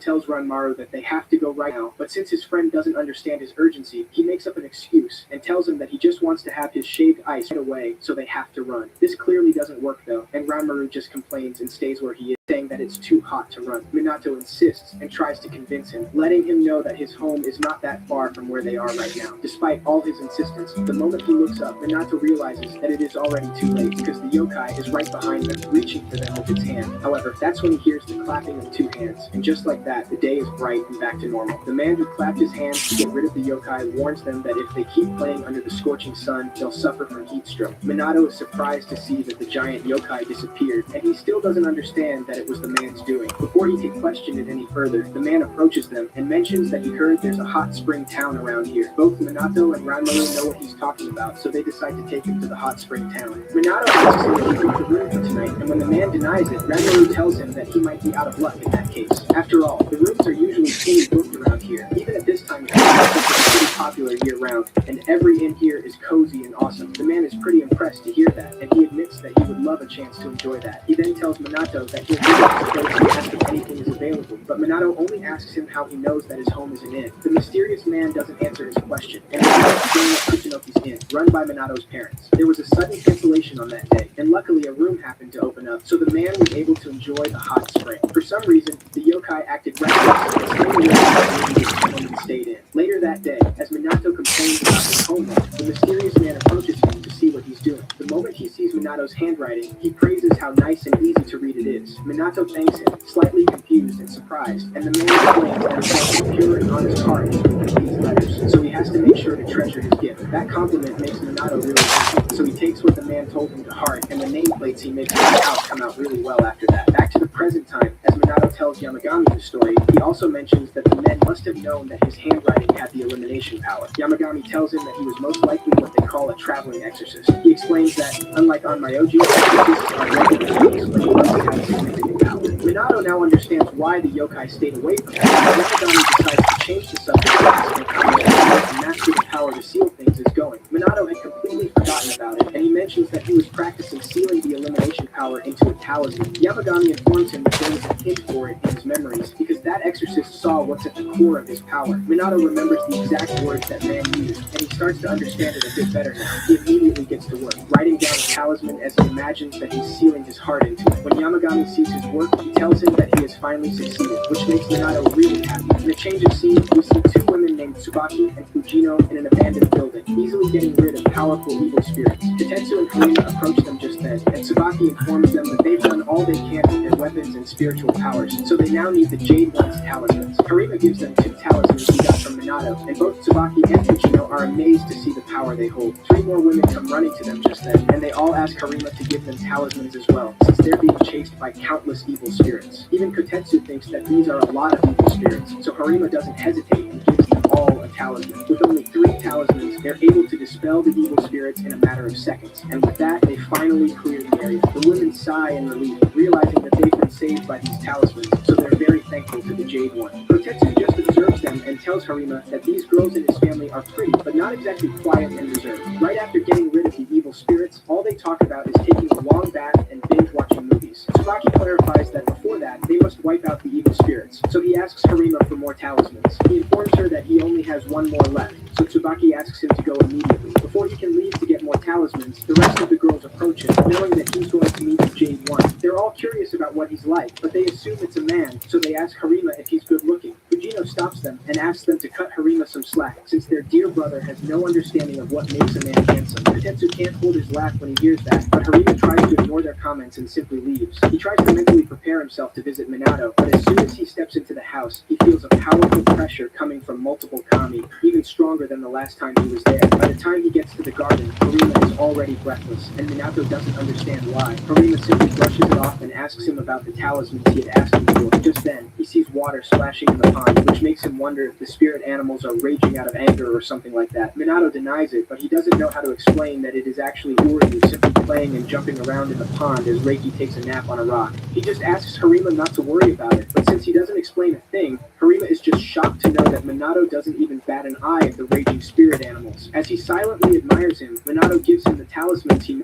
tells Ranmaru that they have to go right now, but since his friend doesn't understand his urgency, he makes up an excuse and tells him that he just wants to have his shaved ice right away, so they have to run. This clearly doesn't work though, and Ranmaru just complains and stays where he is, saying that it's too hot to run. Minato insists and tries to convince him, letting him know that his home is not that far from where they are right now. Despite all his insistence, the moment he looks up, Minato realizes that it is already too late because the yokai is right behind them, reaching for them with its hand. However, that's when he hears the clapping of two hands, and just like that, the day is bright and back to normal. The man who clapped his hands to get rid of the yokai warns them that if they keep playing under the scorching sun, they'll suffer from heat stroke. Minato is surprised to see that the giant yokai disappeared, and he still doesn't understand that it was the man's doing. Before he can question it any further, the man approaches them and mentions that he heard there's a hot spring town around here. Both Minato and Ranmaru know what he's talking about, so they decide to take him to the hot spring town. Minato asks him if he booked a room for tonight, and when the man denies it, Ranmaru tells him that he might be out of luck in that case. After all, the rooms are usually fully booked around here. Even at this time, it's pretty popular year-round, and every inn here is cozy and awesome. The man is pretty impressed to hear that, and he admits that he would love a chance to enjoy that. He then tells Minato that he'll visit the place and ask if anything is available, but Minato only asks him how he knows that his home is an inn. The mysterious man doesn't answer his question, and he starts staying at Kuchinoki's inn, run by Minato's parents. There was a sudden cancellation on that day, and luckily a room happened to open up, so the man was able to enjoy the hot spring. For some reason, the yokai acted reckless and stayed away from the home and stayed in. Later that day, as Minato complains about his homework, the mysterious man approaches him to see what he's doing. The moment he sees Minato's handwriting, he praises how nice and easy to read it is. Minato thanks him, slightly confused and surprised, and the man explains that it's a pure and honest heart with these letters, so he has to make sure to treasure his gift. That compliment makes Minato really happy, so he takes what the man told him to heart, and the nameplates he makes for the house come out really well after that. Back to the present time, as Minato tells Yamagami the story, he also mentions that the men must have known that his handwriting had the elimination power. Yamagami tells him that he was most likely what they call a traveling exorcist. He explains that, unlike on Myoji, exorcists are regular beings, but he must have significant power. Minato now understands why the yokai stayed away from him. Yamagami decides to change the subject and asking how the master the power to seal things is going. Minato had completely forgotten about it, and he mentions that he was practicing sealing the elimination power into a talisman. Yamagami informs him that there was a hint for it in his memories, because that exorcist saw what's at the core of his power. Minato remembers the exact words that man used, and he starts to understand it a bit better now. He immediately gets to work, writing down a talisman as he imagines that he's sealing his heart into it. When Yamagami sees his work, he tells him that he has finally succeeded, which makes Minato really happy. In a change of scene, we see two women named Tsubaki and Fujino in an abandoned building, easily getting rid of powerful evil spirits. Tetsu and Harima approach them just then, and Tsubaki informs them that they've done all they can with their weapons and spiritual powers, so they now need the Jade One's talismans. Harima gives them two talismans he got from Minato, and both Tsubaki and Fujino are amazed to see the power they hold. Three more women come running to them just then, and they all ask Harima to give them talismans as well, since they're being chased by countless evil spirits. Even Kotetsu thinks that these are a lot of evil spirits, so Harima doesn't hesitate and gives them all a talisman. With only three talismans, they're able to dispel the evil spirits in a matter of seconds, and with that, they finally clear the area. The women sigh in relief, realizing that they've been saved by these talismans, so they're very thankful to the Jade One. Kotetsu just observes them and tells Harima that these girls in his family are pretty, but not exactly quiet and reserved. Right after getting rid of the evil spirits, all they talk about is taking a long bath and binge-watching movies. Tsubaki clarifies that before that, they must wipe out the evil spirits, so he asks Harima for more talismans. He informs her that he only has one more left, so Tsubaki asks him to go immediately. Before he can leave to get more talismans, the rest of the girls approach him, knowing that he's going to meet the Jade One. They're all curious about what he's like, but they assume it's a man, so they ask Harima if he's good looking. Fujino stops them and asks them to cut Harima some slack, since their dear brother has no understanding of what makes a man handsome. Kotetsu can't hold his laugh when he hears that, but Harima tries to ignore their comments and simply leaves. He tries to mentally prepare himself to visit Minato, but as soon as he steps into the house, he feels a powerful pressure coming from multiple kami, even stronger than the last time he was there. By the time he gets to the garden, Harima is already breathless, and Minato doesn't understand why. Harima simply brushes it off and asks him about the talismans he had asked him for. Just then, he sees water splashing in the pond, which makes him wonder if the spirit animals are raging out of anger or something like that. Minato denies it, but he doesn't know how to explain that it is actually Uryu simply playing and jumping around in the pond as Reiki takes a nap on a rock. He just asks Harima not to worry about it, but since he doesn't explain a thing, Harima is just shocked to know that Minato doesn't even bat an eye at the raging spirit animals. As he silently admires him, Minato gives him the talismans he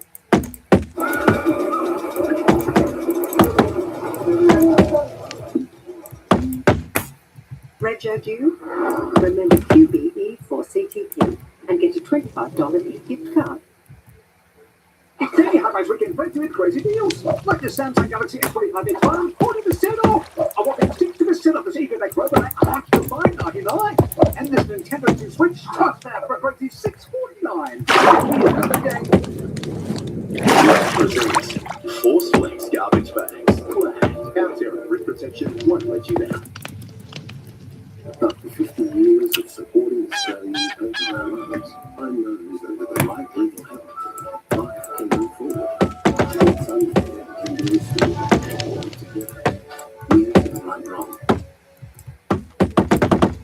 Reg due? Remember QBE for CTP and get a $25 e-gift card. There you have those weekend bread with crazy deals. Like the Samsung Galaxy S25 X1, 40% off. I want them 60% off this eBay Pro, but I can't still find $99. And this Nintendo 2 Switch, just now for a crazy $649. Presents Force Flex garbage bags. Our zero risk protection won't let you down. After 50 years of supporting Australian coach around lives, I know that with the right legal help, life can move forward. It's unfair can be restored and work together. We have been right wrong.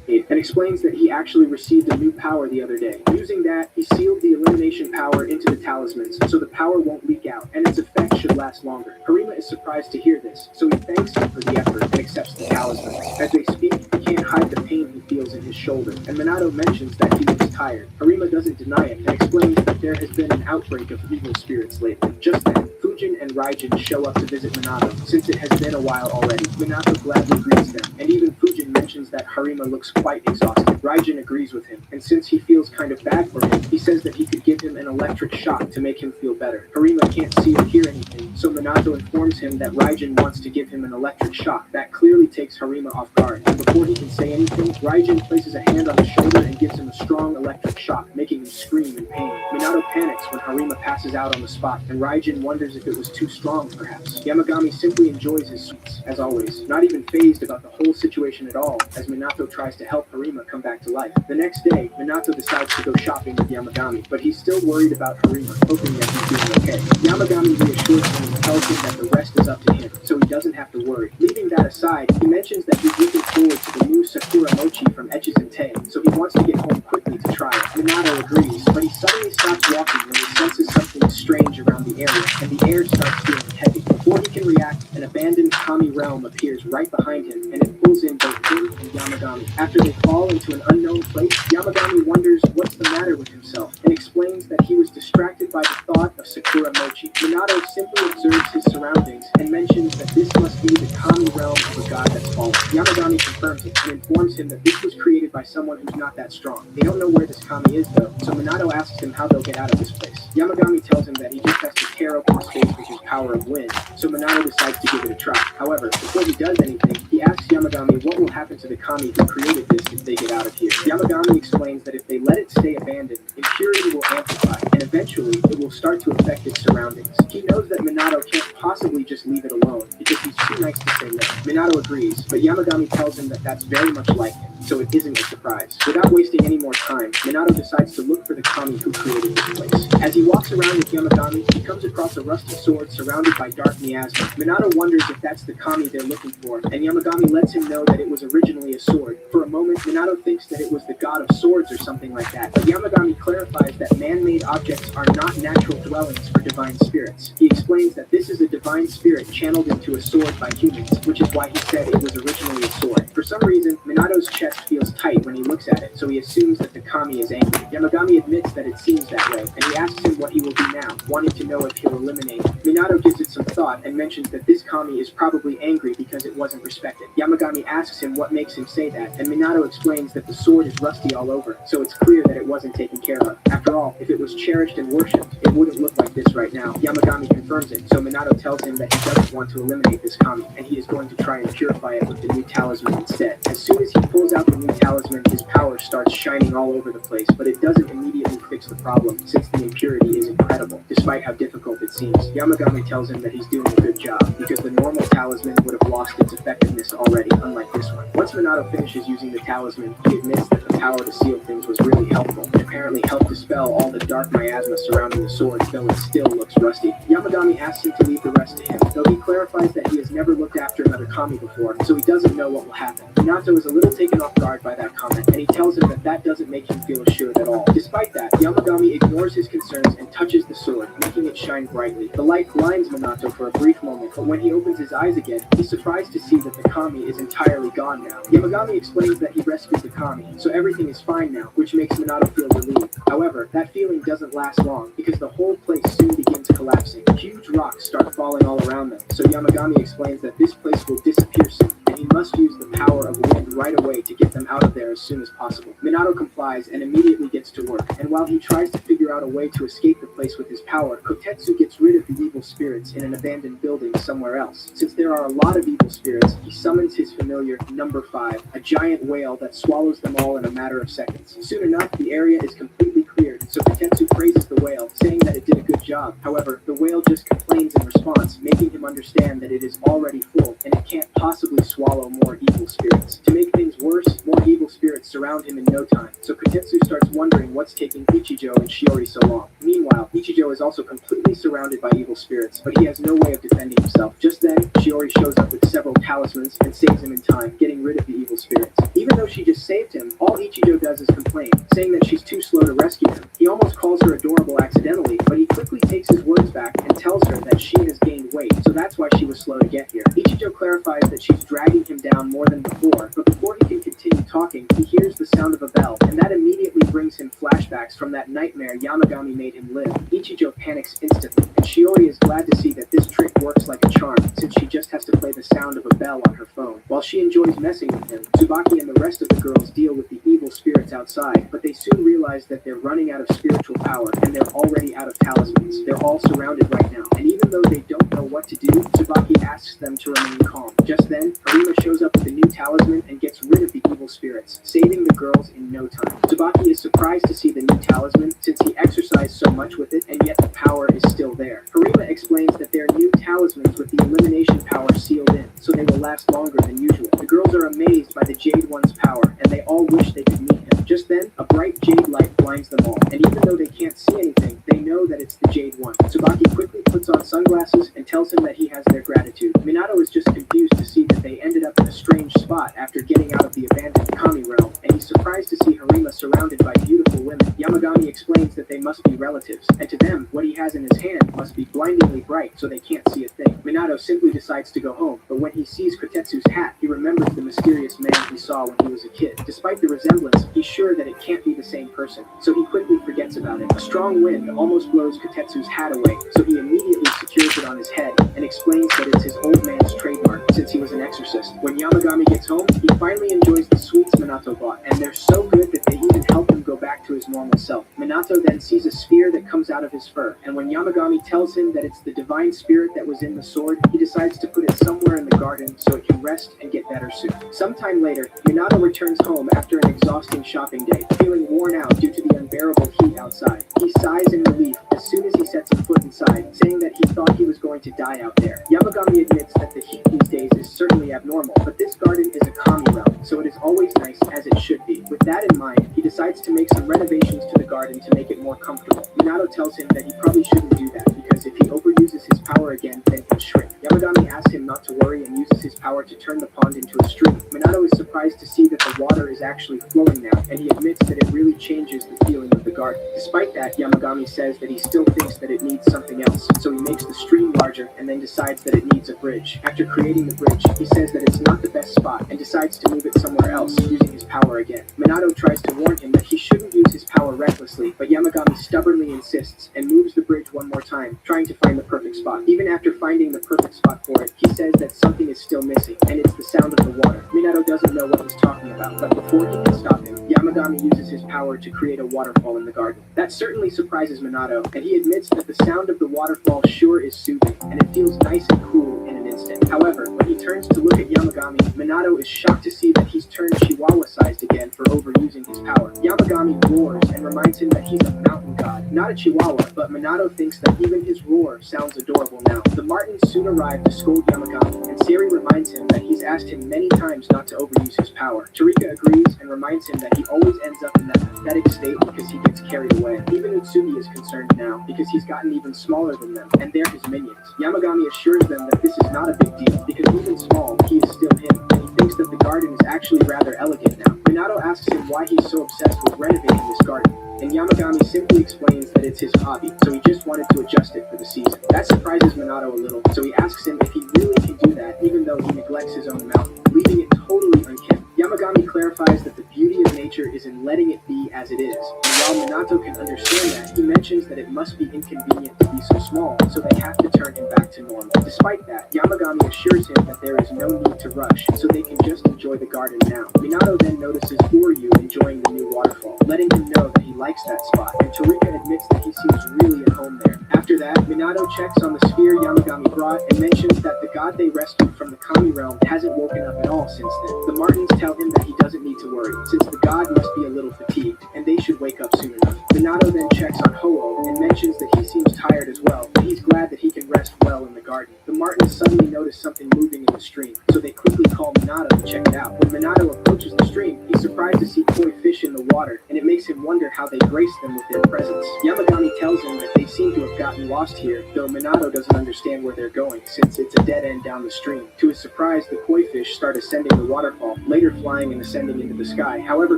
And explains that he actually received a new power the other day. Using that, he sealed the elimination power into the talismans, so the power won't leak out, and its effect should last longer. Harima is surprised to hear this, so he thanks him for the effort and accepts the talismans. As they speak, he can't hide the pain he feels in his shoulder, and Minato mentions that he looks tired. Harima doesn't deny it, and explains that there has been an outbreak of evil spirits lately. Just then, Fujin and Raijin show up to visit Minato, since it has been a while already. Minato gladly greets them, and even Fujin mentions that Harima looks quite exhausted. Raijin agrees with him, and since he feels kind of bad for him, he says that he could give him an electric shock to make him feel better. Harima can't see or hear anything, so Minato informs him that Raijin wants to give him an electric shock. That clearly takes Harima off guard, and before he can say anything, Raijin places a hand on his shoulder and gives him a strong electric shock, making him scream in pain. Minato panics when Harima passes out on the spot, and Raijin wonders if it was too strong, perhaps. Yamagami simply enjoys his sweets, as always, not even fazed about the whole situation at all, as Minato tries to help Harima come back to life. The next day, Minato decides to go shopping with Yamagami, but he's still worried about Harima, hoping that he's doing okay. Yamagami reassures him and tells him that the rest is up to him, so he doesn't have to worry. Leaving that aside, he mentions that he's looking forward to the new Sakura Mochi from Etches and Tay, so he wants to get home quickly to try it. Minato agrees, but he suddenly stops walking when he senses something strange around the area, and the air starts feeling heavy. Before he can react, an abandoned Kami realm appears right behind him, and it pulls in both him and Yamagami. After they fall into an unknown place, Yamagami wonders what's the matter with himself, and explains that he was distracted by the thought of Sakura Mochi. Minato simply observes his surroundings, and mentions that this must be the Kami realm of the god that's fallen. Yamagami confirms it, and informs him that this was created by someone who's not that strong. They don't know where this Kami is, though, so Minato asks him how they'll get out of this place. Yamagami tells him that he just has to tear open the space with his power of wind, so Minato decides to give it a try. However, before he does anything, he asks Yamagami what will happen to the Kami who created this if they get out of here. Yamagami explains that if they let it stay abandoned, impurity will amplify, and eventually it will start to affect its surroundings. He knows that Minato can't possibly just leave it alone, because he's too nice to say no. Minato agrees, but Yamagami tells him that that's very much like him, so it isn't a surprise. Without wasting any more time, Minato decides to look for the Kami who created this place. As he walks around with Yamagami, he comes across a rusty sword surrounded by dark miasma. Minato wonders if that's the Kami they're looking for, and Yamagami lets him know that it was originally a sword. For a moment, Minato thinks that it was the god of swords or something like that, but Yamagami clarifies that man-made objects are not natural dwellings for divine spirits. He explains that this is a divine spirit channeled into a sword by humans, which is why he said it was originally a sword. For some reason, Minato's chest feels tight when he looks at it, so he assumes that the Kami is angry. Yamagami admits that it seems that way, and he asks him what he will do now, wanting to know if he'll eliminate it. Minato gives it some thought and mentions that this Kami is probably angry because it wasn't respected. Yamagami asks him what makes him say that, and Minato explains that the sword is rusty all over, so it's clear that it wasn't taken care of. After all, if it was cherished and worshipped, it wouldn't look like this right now. Yamagami confirms it, so Minato tells him that he doesn't want to eliminate this Kami, and he is going to try and purify it with the new talisman instead. As soon as he pulls out the new talisman, his power starts shining all over the place, but it doesn't immediately fix the problem, since the impurity is incredible, despite how difficult it seems. Yamagami tells him that he's doing a good job, because the normal talisman would have lost its effectiveness already, unlike this one. Once Minato finishes using the talisman, he admits that the power to seal things was really helpful, and apparently helped dispel all the dark miasma surrounding the sword, though it still looks rusty. Yamagami asks him to leave the rest to him, though he clarifies that he has never looked after another Kami before, so he doesn't know what will happen. Minato is a little taken off guard by that comment, and he tells him that that doesn't make him feel assured at all. Despite that, Yamagami ignores his concerns and touches the sword, making it shine brightly. The light blinds Minato for a brief moment, but when he opens his eyes again, he's surprised to see that the Kami is entirely gone now. Yamagami explains that he rescued the Kami, so everything is fine now, which makes Minato feel relieved. However, that feeling doesn't last long, because the whole place soon begins collapsing. Huge rocks start falling all around them, so Yamagami explains that this place will disappear soon, and and he must use the power of wind right away to get them out of there as soon as possible. Minato complies and immediately gets to work, and while he tries to figure out a way to escape the place with his power, Kotetsu gets rid of the evil spirits in an abandoned building somewhere else. Since there are a lot of evil spirits, he summons his familiar number 5, a giant whale that swallows them all in a matter of seconds. Soon enough, the area is completely cleared, so Kotetsu praises the whale, saying that it did a good job. However, the whale just complains in response, making him understand that it is already full, and it can't possibly swallow more evil spirits. To make things worse, more evil spirits surround him in no time, so Kotetsu starts wondering what's taking Ichijo and Shiori so long. Meanwhile, Ichijo is also completely surrounded by evil spirits, but he has no way of defending himself. Just then, Shiori shows up with several talismans and saves him in time, getting rid of the evil spirits. Even though she just saved him, all Ichijo does is complain, saying that she's too slow to rescue him. He almost calls her adorable accidentally, but he quickly takes his words back and tells her that she has gained weight, so that's why she was slow to get here. Ichijo clarifies that she's dragging him down more than before, but before he can continue talking, he hears the sound of a bell, and that immediately brings him flashbacks from that nightmare Yamagami made him live. Ichijo panics instantly, and Shiori is glad to see that this trick works like a charm, since she just has to play the sound of a bell on her phone. While she enjoys messing with him, Tsubaki and the rest of the girls deal with the evil spirits outside, but they soon realize that they're running out of spiritual power, and they're already out of talismans. They're all surrounded right now, and even though they don't know what to do, Tsubaki asks them to remain calm. Just then, Harima shows up with a new talisman and gets rid of the evil spirits, saving the girls in no time. Tsubaki is surprised to see the new talisman, since he exercised so much with it, and yet the power is still there. Harima explains that they're new talismans with the elimination power sealed in, so they will last longer than usual. The girls are amazed by the Jade One's power, and they all wish they could meet him. Just then, a bright jade light blinds them all, and even though they can't see anything, they know that it's the Jade One. Tsubaki quickly puts on sunglasses and tells him that he has their gratitude. Minato is just confused to see that they ended up in a strange spot after getting out of the abandoned Kami realm, and he's surprised to see Harima surrounded by beautiful women. Yamagami explains that they must be relatives, and to them, what he has in his hand must be blindingly bright so they can't see a thing. Minato simply decides to go home, but when he sees Kotetsu's hat, he remembers the mysterious man he saw when he was a kid. Despite the resemblance, he's sure that it can't be the same person, so he quickly forgets about it. A strong wind almost blows Kotetsu's hat away, so he immediately secures it on his head and explains that it's his old man's trademark since he was an exorcist. When Yamagami gets home, he finally enjoys the sweets Minato bought, and they're so good that they even help him go back to his normal self. Minato then sees a sphere that comes out of his fur, and when Yamagami tells him that it's the divine spirit that was in the sword, he decides to put it somewhere in the garden so it can rest and get better soon. Sometime later, Minato returns home after an exhausting shopping day, feeling worn out due to the unbearable heat outside. He sighs in relief as soon as he sets a foot inside, saying that he thought he was going to die out there. Yamagami admits that the heat these days is certainly abnormal, but this garden is a Kami realm, so it is always nice as it should be. With that in mind, he decides to make some renovations to the garden to make it more comfortable. Minato tells him that he probably shouldn't do that, because if he overuses his power again, then he'll shrink. Yamagami asks him not to worry and uses his power to turn the pond into a stream. Minato is surprised to see that the water is actually flowing now, and he admits that it really changes the feeling of the garden. Despite that, Yamagami says that he still thinks that it needs something else, so he makes the stream larger and then decides that it needs a bridge. After creating the bridge, he says that it's not the best spot and decides to move it somewhere else, using his power again. Minato tries to warn him that he shouldn't use his power recklessly, but Yamagami stubbornly insists and moves the bridge one more time, trying to find the perfect spot. Even after finding the perfect spot for it, he says that something is still missing, and it's the sound of the water. Minato doesn't know what he's talking about, but before he can stop him, Yamagami uses his power to create a waterfall in the garden. That certainly surprises Minato, and he admits that the sound of the waterfall sure is soothing, and it feels nice and cool in an instant. However, when he turns to look at Yamagami, Minato is shocked to see that he's turned Chihuahua-sized again for overusing his power. Yamagami roars and reminds him that he's a mountain god, not a Chihuahua, but Minato thinks that even his roar sounds adorable now. The Martins soon arrive to scold Yamagami, and Sari reminds him that he's asked him many times not to overuse his power. Tarika agrees and reminds him that he always ends up in that pathetic state because he gets carried away. Even Utsugi is concerned now because he's gotten even smaller than them, and they're his minions. Yamagami assures them that this is not a big deal because even small, he is still him, and he thinks that the garden is actually rather elegant now. Minato asks him why he's so obsessed with renovating this garden, and Yamagami simply explains that it's his hobby, so he just wanted to adjust it for the season. That surprises Minato a little, so he asks him if he really can do that even though he neglects his own mountain, leaving it totally unkempt. Yamagami clarifies that the beauty of nature nature is in letting it be as it is. And while Minato can understand that, he mentions that it must be inconvenient to be so small, so they have to turn him back to normal. Despite that, Yamagami assures him that there is no need to rush, so they can just enjoy the garden now. Minato then notices Uryu enjoying the new waterfall, letting him know that he likes that spot, and Torika admits that he seems really at home there. After that, Minato checks on the sphere Yamagami brought and mentions that the god they rescued from the Kami realm hasn't woken up at all since then. The Martins tell him that he doesn't need to worry, since the god must be a little fatigued, and they should wake up soon enough. Minato then checks on Ho-Oh and mentions that he seems tired as well, but he's glad that he can rest well in the garden. The Martins suddenly notice something moving in the stream, so they quickly call Minato to check it out. When Minato approaches the stream, he's surprised to see koi fish in the water, and it makes him wonder how they grace them with their presence. Yamagami tells him that they seem to have gotten lost here, though Minato doesn't understand where they're going, since it's a dead end down the stream. To his surprise, the koi fish start ascending the waterfall, later flying and ascending into the sky. However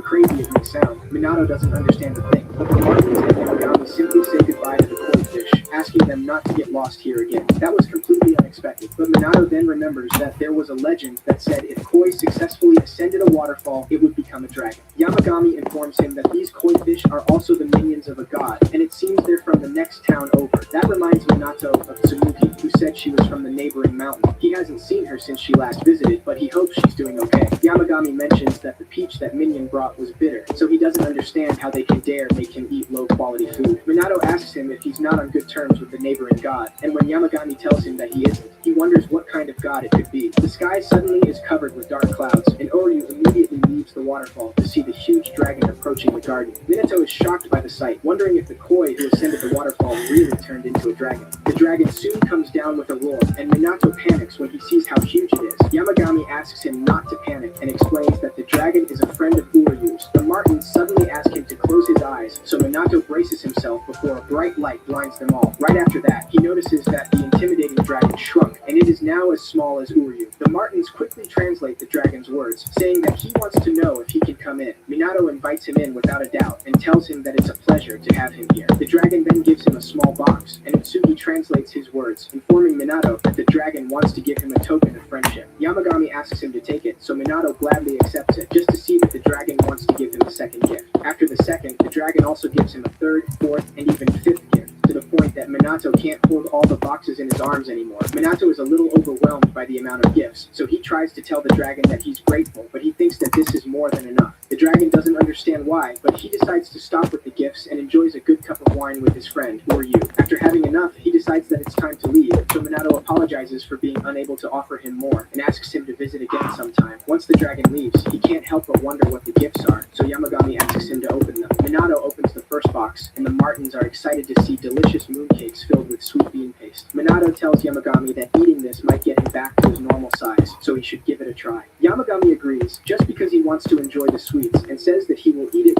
crazy it may sound, Minato doesn't understand a thing, but the Martins and Yamagami simply say goodbye to the koi fish, asking them not to get lost here again. That was completely unexpected, but Minato then remembers that there was a legend that said if koi successfully ascended a waterfall, it would become a dragon. Yamagami informs him that these koi fish are also the minions of a god, and it seems they're from the next town over. That reminds Minato of Tsunuki, who said she was from the neighboring mountain. He hasn't seen her since she last visited, but he hopes she's doing okay. Yamagami mentions that the peach that Minion brought was bitter, so he doesn't understand how they can dare make him eat low-quality food. Minato asks him if he's not on good terms with the neighboring god, and when Yamagami tells him that he isn't, he wonders what kind of god it could be. The sky suddenly is covered with dark clouds, and Oryu immediately leaves the waterfall to see the huge dragon approaching the garden. Minato is shocked by the sight, wondering if the koi who ascended the waterfall really turned into a dragon. The dragon soon comes down with a roar, and Minato panics when he sees how huge it is. Yamagami asks him not to panic and explains that the dragon is a friend of Uryu's. The Martins suddenly ask him to close his eyes, so Minato braces himself before a bright light blinds them all. Right after that, he notices that the intimidating dragon shrunk, and it is now as small as Uryu. The Martins quickly translate the dragon's words, saying that he wants to know if he can come in. Minato invites him in without a doubt, and tells him that it's a pleasure to have him here. The dragon then gives him a small box, and Utsugi translates his words, informing Minato that the dragon wants to give him a token of friendship. Yamagami asks him to take it, so Minato gladly accepts it, just to see that the dragon wants to give him a second gift. After the second, the dragon also gives him a third, fourth, and even fifth gift, to the point that Minato can't hold all the boxes in his arms anymore. Minato is a little overwhelmed by the amount of gifts, so he tries to tell the dragon that he's grateful, but he thinks that this is more than enough. The dragon doesn't understand why, but he decides to stop with the gifts and enjoys a good cup of wine with his friend, Uryu. After having enough, he decides that it's time to leave, so Minato apologizes for being unable to offer him more, and asks him to visit again sometime. Once the dragon leaves, he can't help but wonder what the gifts are, so Yamagami asks him to open them. Minato opens the first box, and the Martins are excited to see delicious mooncakes filled with sweet bean paste. Minato tells Yamagami that eating this might get him back to his normal size, so he should give it a try. Yamagami agrees, just because he wants to enjoy the sweets, and says that he will eat it.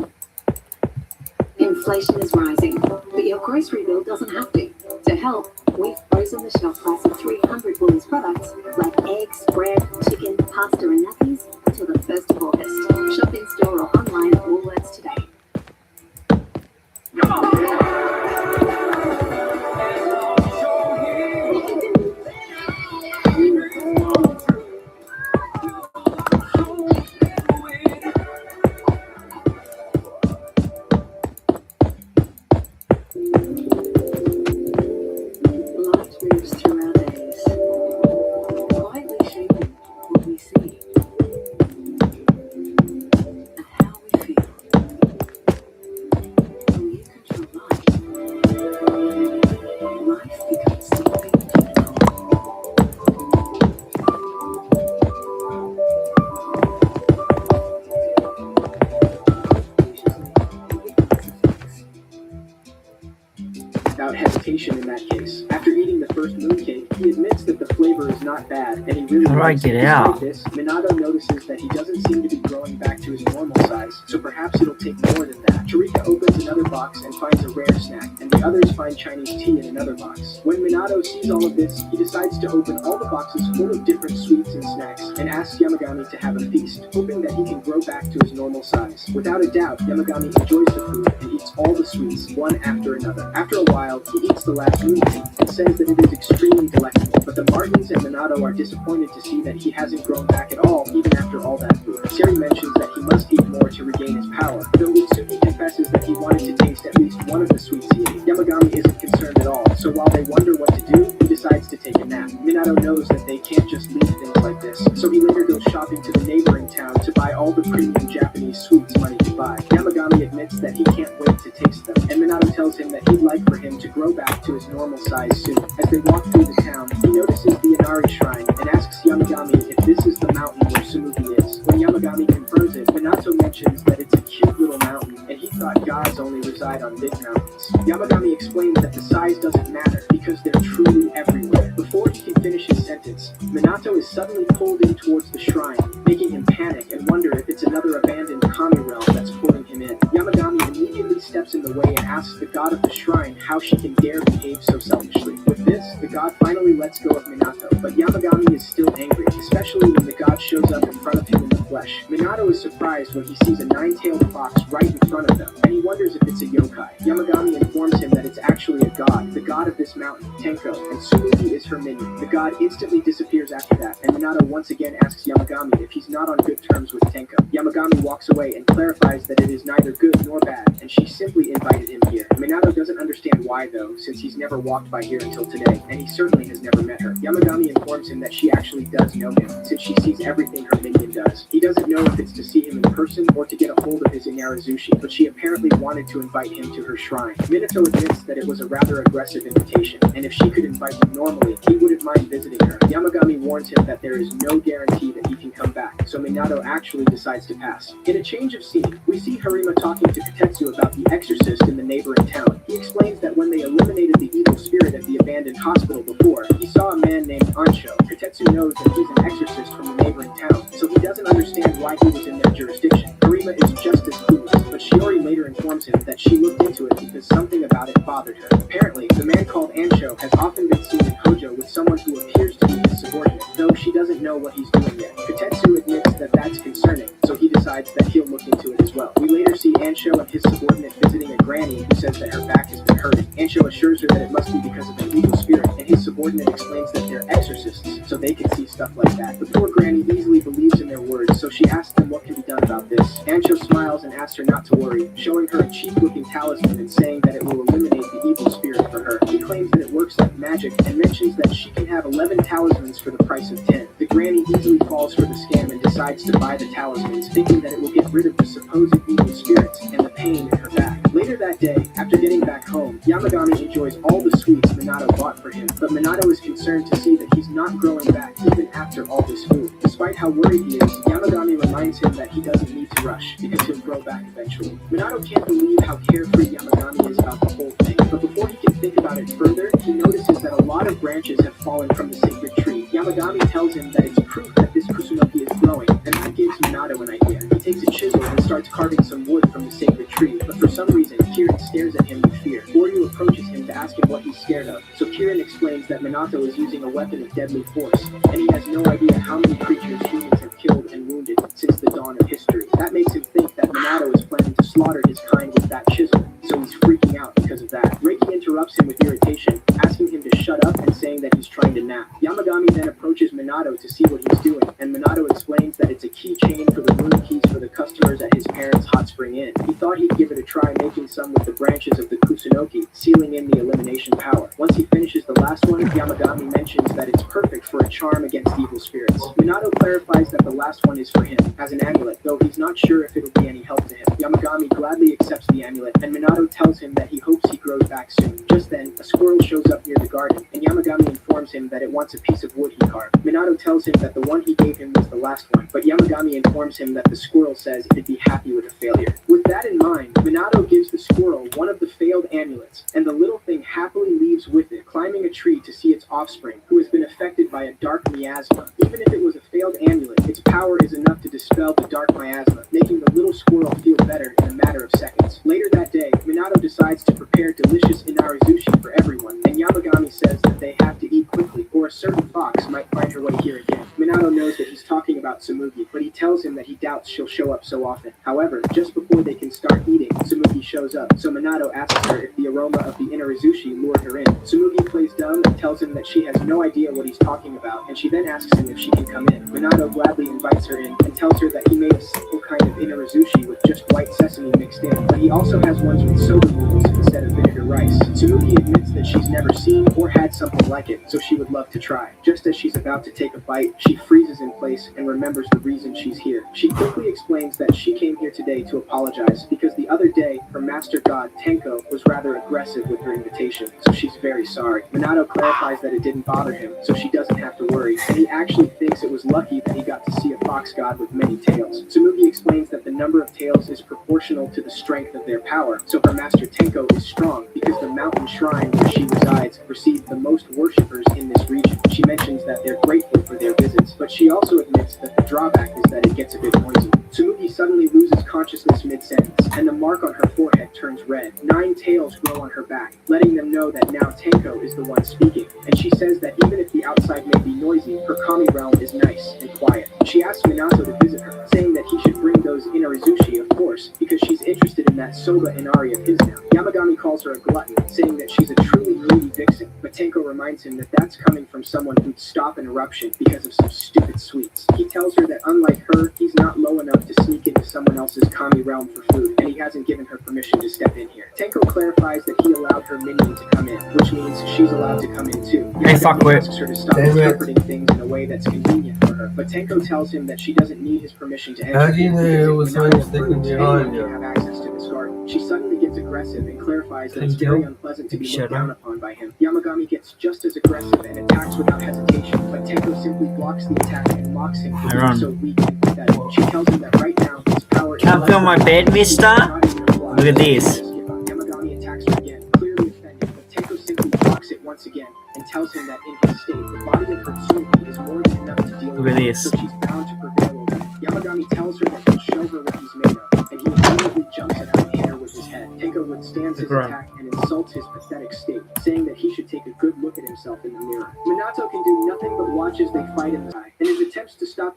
Inflation is rising, but your grocery bill doesn't have to. To help, we've frozen the shelf price of 300 Woolies products like eggs, bread, chicken, pasta and nappies until the 1st of August. Shop in store or online at Woolworths today. Without hesitation in that case. After eating the first mooncake, he admits that the flavor is not bad, and he really likes it. Despite this, Minato notices that he doesn't seem to be growing back to his normal size, so perhaps it'll take more than that. Torika opens another box and finds a rare snack, and the others find Chinese tea in another box. When Minato sees all of this, he decides to open all the boxes full of different sweets and snacks, and asks Yamagami to have a feast, hoping that he can grow back to his normal size. Without a doubt, Yamagami enjoys the food and eats all the sweets, one after another. After a while, he eats the last mooncake and says that it is extremely delectable, but the Martins and Minato are disappointed to see that he hasn't grown back at all, even after all that food. Seri mentions that he must eat more to to regain his power, though Utsuki confesses that he wanted to taste at least one of the sweets he ate. Yamagami isn't concerned at all, so while they wonder what to do, he decides to take a nap. Minato knows that they can't just leave things like this, so he later goes shopping to the neighboring town to buy all the premium Japanese sweets money can buy. Yamagami admits that he can't wait to taste them, and Minato tells him that he'd like for him to grow back to his normal size soon. As they walk through the town, he notices the Inari Shrine and asks Yamagami if this is the mountain where Tsumugi is. When Yamagami confirms it, Minato mentions that it's a cute little mountain, and he thought gods only reside on big mountains. Yamagami explains that the size doesn't matter because they're truly everywhere. Before he can finish his sentence, Minato is suddenly pulled in towards the shrine, making him panic and wonder if it's another abandoned kami realm that's pulling him in. Yamagami immediately steps in the way and asks the god of the shrine how she can dare behave so selfishly. With this, the god finally lets go of Minato, but Yamagami is still angry, especially when the god shows up in front of him in the flesh. Minato is surprised when he sees a nine-tailed fox right in front of them, and he wonders if it's a yokai. Yamagami informs him that it's actually a god, the god of this mountain, Tenko, and Tsumugi is her minion. The god instantly disappears after that, and Minato once again asks Yamagami if he's not on good terms with Tenko. Yamagami walks away and clarifies that it is neither good nor bad, and she simply invited him here. Minato doesn't understand why though, since he's never walked by here until today, and he certainly has never met her. Yamagami informs him that she actually does know him, since she sees everything her minion does. He doesn't know if it's to see him in person or to get a hold of his Inarizushi, but she apparently wanted to invite him to her shrine. Minato admits that it was a rather aggressive invitation, and if she could invite him normally, he wouldn't mind visiting her. Yamagami warns him that there is no guarantee that he can come back, so Minato actually decides to pass. In a change of scene, we see Harima talking to Kotetsu about the exorcist in the neighboring town. He explains that when they eliminated the evil spirit at the abandoned hospital before, he saw a man named Ansho. Kotetsu knows that he's an exorcist from the neighboring town, so he doesn't understand why he was in their jurisdiction. Harima is just as clueless, but Shiori later informs him that she looked into it because something about it bothered her. Apparently, the man called Ansho has often been seen in Hojo with someone who appears to be his subordinate, though she doesn't know what he's doing yet. Kotetsu admits that that's concerning, so he decides that he'll look into it as well. We later see Ansho and his subordinate visiting a granny who says that her back has been hurting. Ansho assures her that it must be because of an evil spirit, and his subordinate explains that they're exorcists, so they can see stuff like that. The poor granny easily believes in their words, so she asks them what can be done about this. Ansho smiles and asks her not to worry, showing her a cheap-looking talisman and saying that it will eliminate the evil spirit for her. He claims that it works like magic and mentions that she can have 11 talismans for the price of 10. The granny easily falls for the scam and decides to buy the talismans, thinking that it will get rid of the supposed evil spirits and the pain in her back. Later that day, after getting back home, Yamagami enjoys all the sweets Minato bought for him, but Minato is concerned to see that he's not growing back even after all this food. Despite how worried he is, Yamagami reminds him that he doesn't need to rush, because he'll grow back eventually. Minato can't believe how carefree Yamagami is about the whole thing, but before he can think about it further, he notices that a lot of branches have fallen from the sacred tree. Yamagami tells him that it's proof that this Kusunoki is growing, and that gives Minato an idea. He takes a chisel and starts carving some wood from the sacred tree, but for some reason, Kirin stares at him with fear. Boryu approaches him to ask him what he's scared of, so Kirin explains that Minato is using a weapon of deadly force, and he has no idea how many creatures humans have killed and wounded since the dawn of history. That makes him think that Minato is planning to slaughter his kind with that chisel, so he's freaking out because of that. Reiki interrupts him with irritation, asking him to shut up and saying that he's trying to nap. Yamagami then approaches Minato to see what he's doing, and Minato explains that it's a keychain for the rune keys for the customers at his parents' hot spring inn. He thought he'd give it a try making some with the branches of the Kusunoki, sealing in the elimination power. Once he finishes the last one, Yamagami mentions that it's perfect for a charm against evil spirits. Minato clarifies that the last one is for him, as an amulet, though he's not sure if it'll be any help to him. Yamagami gladly accepts the amulet, and Minato tells him that he hopes he grows back soon. Just then, a squirrel shows up near the garden, and Yamagami informs him that it wants a piece of wood he carved. Minato tells him that the one he gave him was the last one, but Yamagami informs him that the squirrel says it'd be happy with a failure. With that in mind, Minato gives the squirrel one of the failed amulets, and the little thing happily leaves with it, climbing a tree to see its offspring, who has been affected by a dark miasma. Even if it was a failed amulet, its power is enough to dispel the dark miasma, making the little squirrel feel better in a matter of seconds. Later that day, Minato decides to prepare delicious inarizushi for everyone, and Yamagami says that they have to eat quickly, or a certain fox might find her way here again. Minato knows that he's talking about Tsumugi, but he tells him that he doubts she'll show up so often. However, just before they can start eating, Tsumugi shows up, so Minato asks her if the aroma of the inarizushi Inarazushi lured her in. Tsumugi plays dumb and tells him that she has no idea what he's talking about, and she then asks him if she can come in. Minato gladly invites her in and tells her that he made a simple kind of Inarazushi with just white sesame mixed in, but he also has ones with soba noodles instead of vinegar rice. Tsumugi admits that she's never seen or had something like it, so she would love to try. Just as she's about to take a bite, she freezes in place and remembers the reason she's here. She quickly explains that she came here today to apologize because the other day her master god Tenko was rather aggressive with her invitation, so she's very sorry. Minato clarifies that it didn't bother him, so she doesn't have to worry, and he actually thinks it was lucky that he got to see a fox god with many tails. Tsumugi explains that the number of tails is proportional to the strength of their power, so her master Tenko is strong because the mountain shrine where she resides received the most worshippers in this region. She mentions that they're grateful for their visits, but she also admits that the drawback is that it gets a bit noisy. Tsumugi suddenly loses consciousness mid-sentence, and the mark on her forehead turns red. 9 tails grow on her back, letting them know that now Tenko is the one speaking, and she says that even if the outside may be noisy, her kami realm is nice and quiet. She asks Minato to visit her, saying that he should bring those Inarizushi, of course, because she's interested in that soba inari of his now. Yamagami calls her a glutton, saying that she's a truly greedy vixen, but Tenko reminds him that that's coming from someone who'd stop an eruption because of some stupid sweets. He tells her that unlike her, he's not low enough to sneak into someone else's kami realm for food, and he hasn't given her permission to step in here. Tenko clarifies that he allowed her minion to come in, which means she's allowed to come in too. Hey, fuck Yamagami it. asks her to stop interpreting things in a way that's convenient for her, but Tenko tells him that she doesn't need his permission to enter here, because if Minato proves anyone can have access to this garden. She suddenly gets aggressive and clarifies that it's very unpleasant to be looked down upon by him. Yamagami gets just as aggressive and attacks without hesitation, but Tenko simply blocks the attack and mocks him for being so weak and pathetic. She tells him that right now his power is Can't feel my bed, mister? not even a fly. Look at this. Yamagami attacks her again, clearly offended, but Tenko simply blocks it once again and tells him that in his state, the body of her Tsuki is more than enough to deal Look with, at this. so she's bound to prevail over him. Yamagami tells her that he'll show her what he's made of, and he immediately jumps at her and hits her with his head. Tenko withstands his attack and insults his pathetic state, saying that he should take a good look at himself in the mirror. Minato can do nothing but watch as they fight in the sky, and his attempts to stop